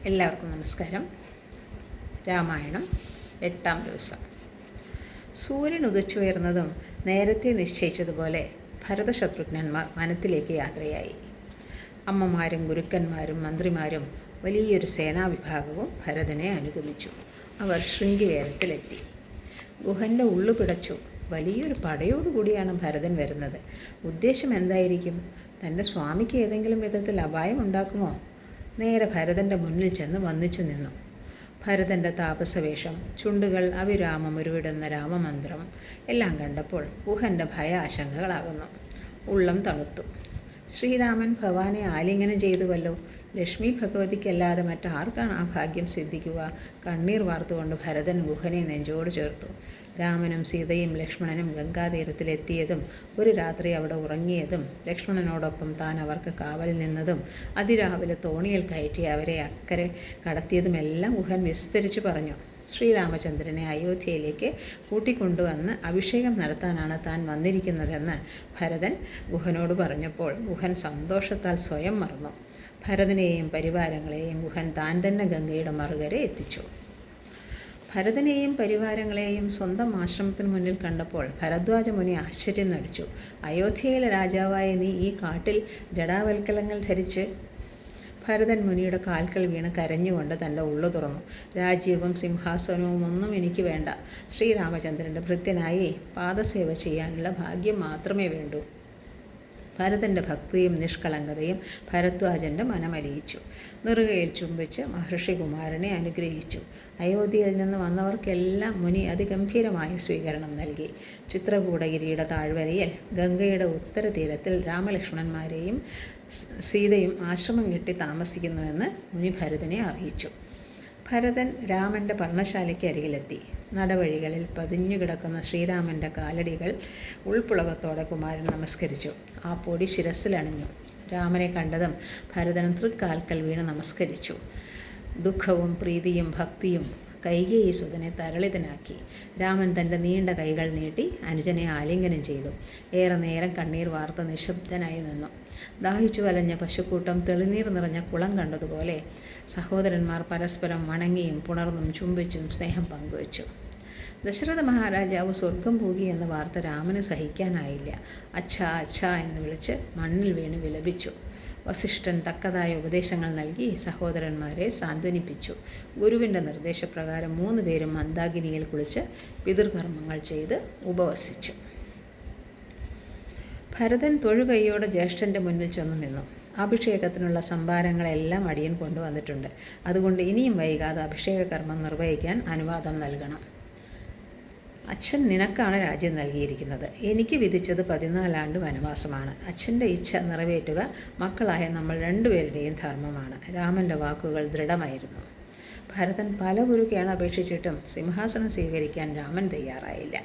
എല്ലാവർക്കും നമസ്കാരം. രാമായണം 8-ാം ദിവസം. സൂര്യൻ ഉദിച്ചുയർന്നതും നേരത്തെ നിശ്ചയിച്ചതുപോലെ ഭരതശത്രുഘ്നന്മാർ വനത്തിലേക്ക് യാത്രയായി. അമ്മമാരും ഗുരുക്കന്മാരും മന്ത്രിമാരും വലിയൊരു സേനാവിഭാഗവും ഭരതനെ അനുഗമിച്ചു. അവർ ശൃംഗിവേരത്തിലെത്തി. ഗുഹൻ്റെ ഉള്ളു പിടച്ചു. വലിയൊരു പടയോടുകൂടിയാണ് ഭരതൻ വരുന്നത്. ഉദ്ദേശം എന്തായിരിക്കും? തൻ്റെ സ്വാമിക്ക് ഏതെങ്കിലും വിധത്തിൽ അപായം ഉണ്ടാക്കുമോ? നേരെ ഭരതൻ്റെ മുന്നിൽ ചെന്ന് വന്നിച്ചു നിന്നു. ഭരതൻ്റെ താപസവേഷം, ചുണ്ടുകൾ അവിരാമം ഉരുവിടുന്ന രാമമന്ത്രം എല്ലാം കണ്ടപ്പോൾ ഗുഹൻ്റെ ഭയാശങ്കകളാകുന്നു. ഉള്ളം തണുത്തു. ശ്രീരാമൻ ഭവാനെ ആലിംഗനം ചെയ്തുവല്ലോ. ലക്ഷ്മി ഭഗവതിക്കല്ലാതെ മറ്റാർക്കാണ് ആ ഭാഗ്യം സിദ്ധിക്കുക? കണ്ണീർ വാർത്തുകൊണ്ട് ഭരതൻ ഗുഹനെ നെഞ്ചോട് ചേർത്തു. രാമനും സീതയും ലക്ഷ്മണനും ഗംഗാതീരത്തിലെത്തിയതും ഒരു രാത്രി അവിടെ ഉറങ്ങിയതും ലക്ഷ്മണനോടൊപ്പം താൻ അവർക്ക് കാവൽ നിന്നതും അതിരാവിലെ തോണിയിൽ കയറ്റി അവരെ അക്കരെ കടത്തിയതുമെല്ലാം ഗുഹൻ വിസ്തരിച്ചു പറഞ്ഞു. ശ്രീരാമചന്ദ്രനെ അയോധ്യയിലേക്ക് കൂട്ടിക്കൊണ്ടുവന്ന് അഭിഷേകം നടത്താനാണ് താൻ വന്നിരിക്കുന്നതെന്ന് ഭരതൻ ഗുഹനോട് പറഞ്ഞപ്പോൾ ഗുഹൻ സന്തോഷത്താൽ സ്വയം മറന്നു. ഭരതനെയും പരിവാരങ്ങളെയും ഗുഹൻ താൻ തന്നെ ഗംഗയുടെ മറുകരെ എത്തിച്ചു. ഭരതനെയും പരിവാരങ്ങളെയും സ്വന്തം ആശ്രമത്തിന് മുന്നിൽ കണ്ടപ്പോൾ ഭരദ്വാജ മുനി ആശ്ചര്യം നടിച്ചു. അയോധ്യയിലെ രാജാവായ നീ ഈ കാട്ടിൽ ജടാവൽക്കലങ്ങൾ ധരിച്ച്? ഭരതൻ മുനിയുടെ കാൽക്കൽ വീണ് കരഞ്ഞുകൊണ്ട് തൻ്റെ ഉള്ളു തുറന്നു. രാജ്യവും സിംഹാസനവും ഒന്നും എനിക്ക് വേണ്ട. ശ്രീരാമചന്ദ്രൻ്റെ ഭൃത്യനായി പാദസേവ ചെയ്യാനുള്ള ഭാഗ്യം മാത്രമേ വേണ്ടൂ. ഭരതൻ്റെ ഭക്തിയും നിഷ്കളങ്കതയും ഭരദ്വാജൻ്റെ മനമലിയിച്ചു. നെറുകയിൽ ചുംബിച്ച് മഹർഷി കുമാരനെ അനുഗ്രഹിച്ചു. അയോധ്യയിൽ നിന്ന് വന്നവർക്കെല്ലാം മുനി അതിഗംഭീരമായ സ്വീകരണം നൽകി. ചിത്രകൂടഗിരിയുടെ താഴ്വരയിൽ ഗംഗയുടെ ഉത്തരതീരത്തിൽ രാമലക്ഷ്മണന്മാരെയും സീതയും ആശ്രമം കെട്ടി താമസിക്കുന്നുവെന്ന് മുനി ഭരതനെ അറിയിച്ചു. ഭരതൻ രാമൻ്റെ പർണശാലയ്ക്ക് അരികിലെത്തി. നടവഴികളിൽ പതിഞ്ഞു കിടക്കുന്ന ശ്രീരാമൻ്റെ കാലടികൾ ഉൾപ്പുളകത്തോടെ കുമാരൻ നമസ്കരിച്ചു. ആ പൊടി ശിരസിലണിഞ്ഞു. രാമനെ കണ്ടതും ഭരതൻ തൃക്കാൽക്കൽ വീണ് നമസ്കരിച്ചു. ദുഃഖവും പ്രീതിയും ഭക്തിയും കൈകേയി സുതനെ തരളിതനാക്കി. രാമൻ തൻ്റെ നീണ്ട കൈകൾ നീട്ടി അനുജനെ ആലിംഗനം ചെയ്തു. ഏറെ നേരം കണ്ണീർ വാർത്ത നിശബ്ദനായി നിന്നു. ദാഹിച്ചു വലഞ്ഞ പശുക്കൂട്ടം തെളിനീർ നിറഞ്ഞ കുളം കണ്ടതുപോലെ സഹോദരന്മാർ പരസ്പരം വണങ്ങിയും പുണർന്നും ചുംബിച്ചും സ്നേഹം പങ്കുവച്ചു. ദശരഥ മഹാരാജാവ് സ്വർഗം പോകി എന്ന വാർത്ത രാമന് സഹിക്കാനായില്ല. അച്ഛാ അച്ഛാ എന്ന് വിളിച്ച് മണ്ണിൽ വീണ് വിലപിച്ചു. വസിഷ്ഠൻ തക്കതായ ഉപദേശങ്ങൾ നൽകി സഹോദരന്മാരെ സാന്ത്വനിപ്പിച്ചു. ഗുരുവിൻ്റെ നിർദ്ദേശപ്രകാരം 3 പേരും മന്ദാകിനിയിൽ കുളിച്ച് പിതൃകർമ്മങ്ങൾ ചെയ്ത് ഉപവസിച്ചു. ഭരതൻ തൊഴുകൈയോടെ ജ്യേഷ്ഠൻ്റെ മുന്നിൽ ചെന്നു നിന്നു. അഭിഷേകത്തിനുള്ള സംഭാരങ്ങളെല്ലാം അടിയൻ കൊണ്ടുവന്നിട്ടുണ്ട്. അതുകൊണ്ട് ഇനിയും വൈകാതെ അഭിഷേക കർമ്മം നിർവഹിക്കാൻ അനുവാദം നൽകണം. അച്ഛൻ നിനക്കാണ് രാജ്യം നൽകിയിരിക്കുന്നത്. എനിക്ക് വിധിച്ചത് 14 ആണ്ട് വനവാസമാണ്. അച്ഛൻ്റെ ഇച്ഛ നിറവേറ്റുക മക്കളായ നമ്മൾ 2 പേരുടെയും ധർമ്മമാണ്. രാമൻ്റെ വാക്കുകൾ ദൃഢമായിരുന്നു. ഭരതൻ പല ഗുരുക്കേണ് അപേക്ഷിച്ചിട്ടും സിംഹാസനം സ്വീകരിക്കാൻ രാമൻ തയ്യാറായില്ല.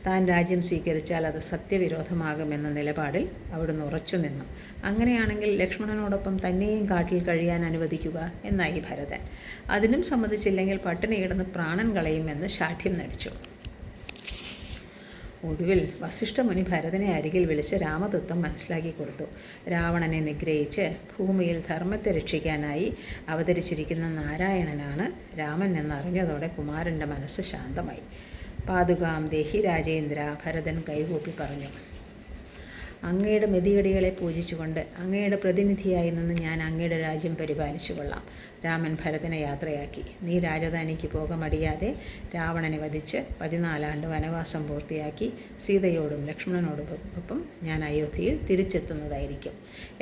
താൻ രാജ്യം സ്വീകരിച്ചാൽ അത് സത്യവിരോധമാകുമെന്ന നിലപാടിൽ അവിടുന്ന് ഉറച്ചു നിന്നു. അങ്ങനെയാണെങ്കിൽ ലക്ഷ്മണനോടൊപ്പം തന്നെയും കാട്ടിൽ കഴിയാൻ അനുവദിക്കുക എന്നായി ഭരതൻ. അതിനും സമ്മതിച്ചില്ലെങ്കിൽ പട്ടിണി കിടന്ന് പ്രാണൻ കളയുമെന്ന് ശാഠ്യം നടിച്ചു. ഒടുവിൽ വസിഷ്ഠമുനി ഭരതനെ അരികിൽ വിളിച്ച് രാമതത്വം മനസ്സിലാക്കി കൊടുത്തു. രാവണനെ നിഗ്രഹിച്ച് ഭൂമിയിൽ ധർമ്മത്തെ രക്ഷിക്കാനായി അവതരിച്ചിരിക്കുന്ന നാരായണനാണ് രാമൻ എന്നറിഞ്ഞതോടെ കുമാരൻ്റെ മനസ്സ് ശാന്തമായി. പാതുകാം ദേഹി രാജേന്ദ്ര, ഭരതൻ കൈകൂപ്പി പറഞ്ഞു. അങ്ങയുടെ മെതിയടികളെ പൂജിച്ചുകൊണ്ട് അങ്ങയുടെ പ്രതിനിധിയായി നിന്ന് ഞാൻ അങ്ങയുടെ രാജ്യം പരിപാലിച്ചു കൊള്ളാം. രാമൻ ഭരതനെ യാത്രയാക്കി. നീ രാജധാനിക്ക് പോകമടിയാതെ രാവണനെ വധിച്ച് 14 ആണ്ട് വനവാസം പൂർത്തിയാക്കി സീതയോടും ലക്ഷ്മണനോടൊപ്പം ഞാൻ അയോധ്യയിൽ തിരിച്ചെത്തുന്നതായിരിക്കും.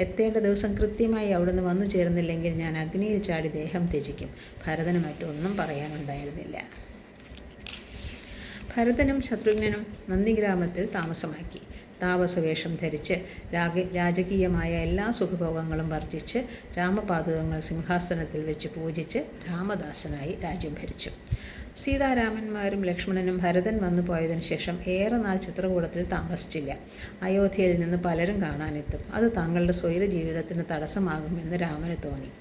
എത്തേണ്ട ദിവസം കൃത്യമായി അവിടുന്ന് വന്നു ചേർന്നില്ലെങ്കിൽ ഞാൻ അഗ്നിയിൽ ചാടി ദേഹം ത്യജിക്കും. ഭരതന് മറ്റൊന്നും പറയാനുണ്ടായിരുന്നില്ല. ഭരതനും ശത്രുഘ്നനും നന്ദിഗ്രാമത്തിൽ താമസമാക്കി. താപസവേഷം ധരിച്ച് രാജകീയമായ എല്ലാ സുഖഭോഗങ്ങളും വർജിച്ച് രാമപാദുകങ്ങൾ സിംഹാസനത്തിൽ വെച്ച് പൂജിച്ച് രാമദാസനായി രാജ്യം ഭരിച്ചു. സീതാരാമന്മാരും ലക്ഷ്മണനും ഭരതൻ വന്നു പോയതിനു ശേഷം ഏറെ നാൾ ചിത്രകൂടത്തിൽ താമസിച്ചില്ല. അയോധ്യയിൽ നിന്ന് പലരും കാണാനെത്തും. അത് തങ്ങളുടെ സ്വൈര ജീവിതത്തിന് തടസ്സമാകുമെന്ന് രാമന് തോന്നി.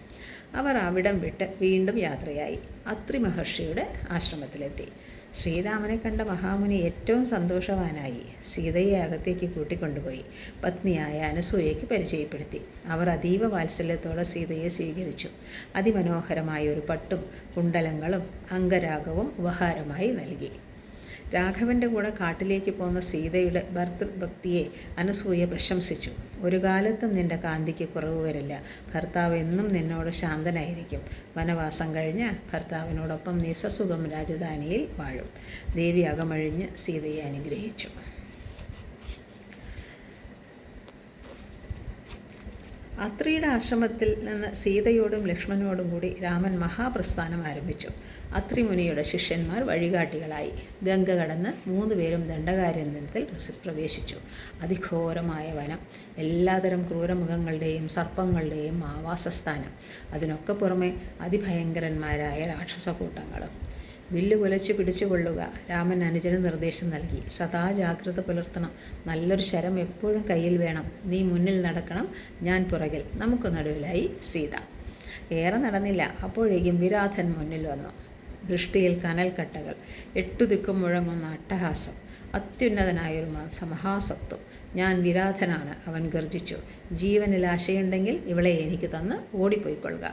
അവർ അവിടം വിട്ട് വീണ്ടും യാത്രയായി. അത്രി മഹർഷിയുടെ ആശ്രമത്തിലെത്തി. ശ്രീരാമനെ കണ്ട മഹാമുനി ഏറ്റവും സന്തോഷവാനായി. സീതയെ അകത്തേക്ക് കൂട്ടിക്കൊണ്ടുപോയി പത്നിയായ അനസൂയയ്ക്ക് പരിചയപ്പെടുത്തി. അവർ അതീവ വാത്സല്യത്തോടെ സീതയെ സ്വീകരിച്ചു. അതിമനോഹരമായ ഒരു പട്ടും കുണ്ടലങ്ങളും അംഗരാഗവും ഉപഹാരമായി നൽകി. രാഘവൻ്റെ കൂടെ കാട്ടിലേക്ക് പോന്ന സീതയുടെ ഭർതൃഭക്തിയെ അനസൂയ പ്രശംസിച്ചു. ഒരു കാലത്തും നിന്റെ കാന്തിക്ക് കുറവ് വരില്ല. ഭർത്താവ് എന്നും നിന്നോട് ശാന്തനായിരിക്കും. വനവാസം കഴിഞ്ഞ് ഭർത്താവിനോടൊപ്പം നീ സസുഖം രാജധാനിയിൽ വാഴും. ദേവി അകമഴിഞ്ഞ് സീതയെ അനുഗ്രഹിച്ചു. അത്രിയുടെ ആശ്രമത്തിൽ നിന്ന് സീതയോടും ലക്ഷ്മണനോടും കൂടി രാമൻ മഹാപ്രസ്ഥാനം ആരംഭിച്ചു. അത്രി മുനിയുടെ ശിഷ്യന്മാർ വഴികാട്ടികളായി. ഗംഗ കടന്ന് 3 പേരും ദണ്ഡകാരണ്യത്തിൽ പ്രവേശിച്ചു. അതിഘോരമായ വനം, എല്ലാതരം ക്രൂരമൃഗങ്ങളുടെയും സർപ്പങ്ങളുടെയും ആവാസസ്ഥാനം, അതിനൊക്കെ പുറമെ അതിഭയങ്കരന്മാരായ രാക്ഷസക്കൂട്ടങ്ങളും. വില്ല് കുലച്ച് പിടിച്ചുകൊള്ളുക. രാമൻ അനുജന് നിർദ്ദേശം നൽകി. സദാ ജാഗ്രത പുലർത്തണം. നല്ലൊരു ശരം എപ്പോഴും കയ്യിൽ വേണം. നീ മുന്നിൽ നടക്കണം, ഞാൻ പുറകിൽ. നമുക്ക് നടുവിലായി സീത. ഏറെ നടന്നില്ല, അപ്പോഴേക്കും വിരാധൻ മുന്നിൽ വന്നു. ദൃഷ്ടിയിൽ കനൽക്കട്ടകൾ, 8 ദിക്കും മുഴങ്ങുന്ന അട്ടഹാസം, അത്യുന്നതനായൊരു മഹാസത്വം. ഞാൻ വിരാധനാണ്, അവൻ ഗർജിച്ചു. ജീവനിൽ ആശയുണ്ടെങ്കിൽ ഇവളെ എനിക്ക് തന്ന് ഓടിപ്പോയിക്കൊള്ളുക.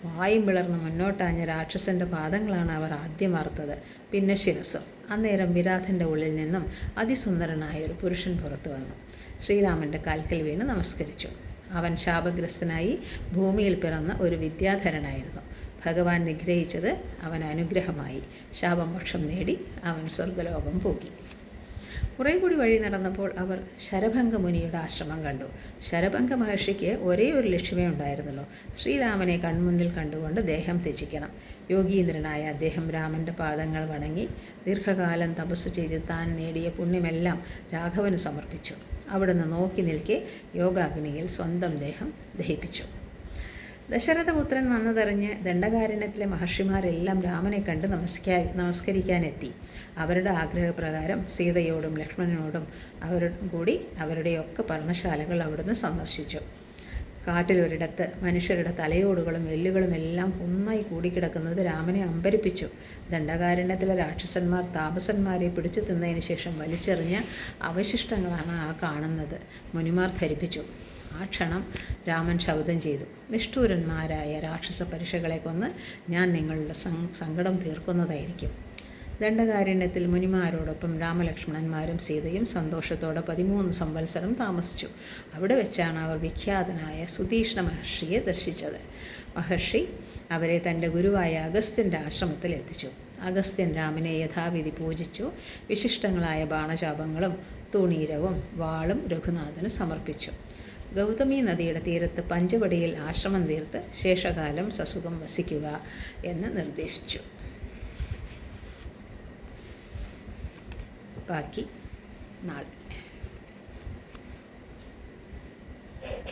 വായും പിളർന്ന് മുന്നോട്ടാഞ്ഞ രാക്ഷസൻ്റെ പാദങ്ങളാണ് അവർ ആദ്യം അറുത്തത്, പിന്നെ ശിരസ്സും. അന്നേരം വിരാധൻ്റെ ഉള്ളിൽ നിന്നും അതിസുന്ദരനായ ഒരു പുരുഷൻ പുറത്തു വന്നു. ശ്രീരാമൻ്റെ കാൽക്കൽ വീണ് നമസ്കരിച്ചു. അവൻ ശാപഗ്രസ്തനായി ഭൂമിയിൽ പിറന്ന ഒരു വിദ്യാധരനായിരുന്നു. ഭഗവാൻ നിഗ്രഹിച്ചത് അവൻ അനുഗ്രഹമായി. ശാപമോക്ഷം നേടി അവൻ സ്വർഗലോകം പോകി. കുറേ കൂടി വഴി നടന്നപ്പോൾ അവർ ശരഭംഗ മുനിയുടെ ആശ്രമം കണ്ടു. ശരഭംഗ മഹർഷിക്ക് ഒരേ ഒരു ലക്ഷ്യമേ ഉണ്ടായിരുന്നുള്ളൂ, ശ്രീരാമനെ കൺമുന്നിൽ കണ്ടുകൊണ്ട് ദേഹം ത്യജിക്കണം. യോഗീന്ദ്രനായ അദ്ദേഹം രാമൻ്റെ പാദങ്ങൾ വണങ്ങി ദീർഘകാലം തപസ് ചെയ്ത് താൻ നേടിയ പുണ്യമെല്ലാം രാഘവന് സമർപ്പിച്ചു. അവിടുന്ന് നോക്കി നിൽക്കെ യോഗാഗ്നിയിൽ സ്വന്തം ദേഹം ദഹിപ്പിച്ചു. ദശരഥപുത്രൻ വന്നതറിഞ്ഞ് ദണ്ഡകാരണ്യത്തിലെ മഹർഷിമാരെല്ലാം രാമനെ കണ്ട് നമസ്കരിക്കാനെത്തി. അവരുടെ ആഗ്രഹപ്രകാരം സീതയോടും ലക്ഷ്മണനോടും അവരോടും കൂടി അവരുടെയൊക്കെ പർണശാലകൾ അവിടുന്ന് സന്ദർശിച്ചു. കാട്ടിലൊരിടത്ത് മനുഷ്യരുടെ തലയോടുകളും വെല്ലുകളും എല്ലാം ഒന്നായി കൂടിക്കിടക്കുന്നത് രാമനെ അമ്പരിപ്പിച്ചു. ദണ്ഡകാരണ്യത്തിലെ രാക്ഷസന്മാർ താപസന്മാരെ പിടിച്ചു തിന്നതിന് ശേഷം വലിച്ചെറിഞ്ഞ അവശിഷ്ടങ്ങളാണ് ആ കാണുന്നത്. മുനിമാർ ധരിപ്പിച്ചു. ആ ക്ഷണം രാമൻ ശബ്ദം ചെയ്തു, നിഷ്ഠൂരന്മാരായ രാക്ഷസ പരീക്ഷകളെ കൊന്ന് ഞാൻ നിങ്ങളുടെ സങ്കടം തീർക്കുന്നതായിരിക്കും. ദണ്ഡകാരണ്യത്തിൽ മുനിമാരോടൊപ്പം രാമലക്ഷ്മണന്മാരും സീതയും സന്തോഷത്തോടെ 13 സംവത്സരം താമസിച്ചു. അവിടെ വെച്ചാണ് അവർ വിഖ്യാതനായ സുതീഷ്ണ മഹർഷിയെ ദർശിച്ചത്. മഹർഷി അവരെ തൻ്റെ ഗുരുവായ അഗസ്ത്യൻ്റെ ആശ്രമത്തിൽ എത്തിച്ചു. അഗസ്ത്യൻ രാമനെ യഥാവിധി പൂജിച്ചു. വിശിഷ്ടങ്ങളായ ബാണചാപങ്ങളും തൂണീരവും വാളും രഘുനാഥന് സമർപ്പിച്ചു. ഗൗതമി നദിയുടെ തീരത്ത് പഞ്ചവടിയിൽ ആശ്രമം തീർത്ത് ശേഷകാലം സസുഖം വസിക്കുക എന്ന് നിർദ്ദേശിച്ചു. ബാക്കി നാളെ.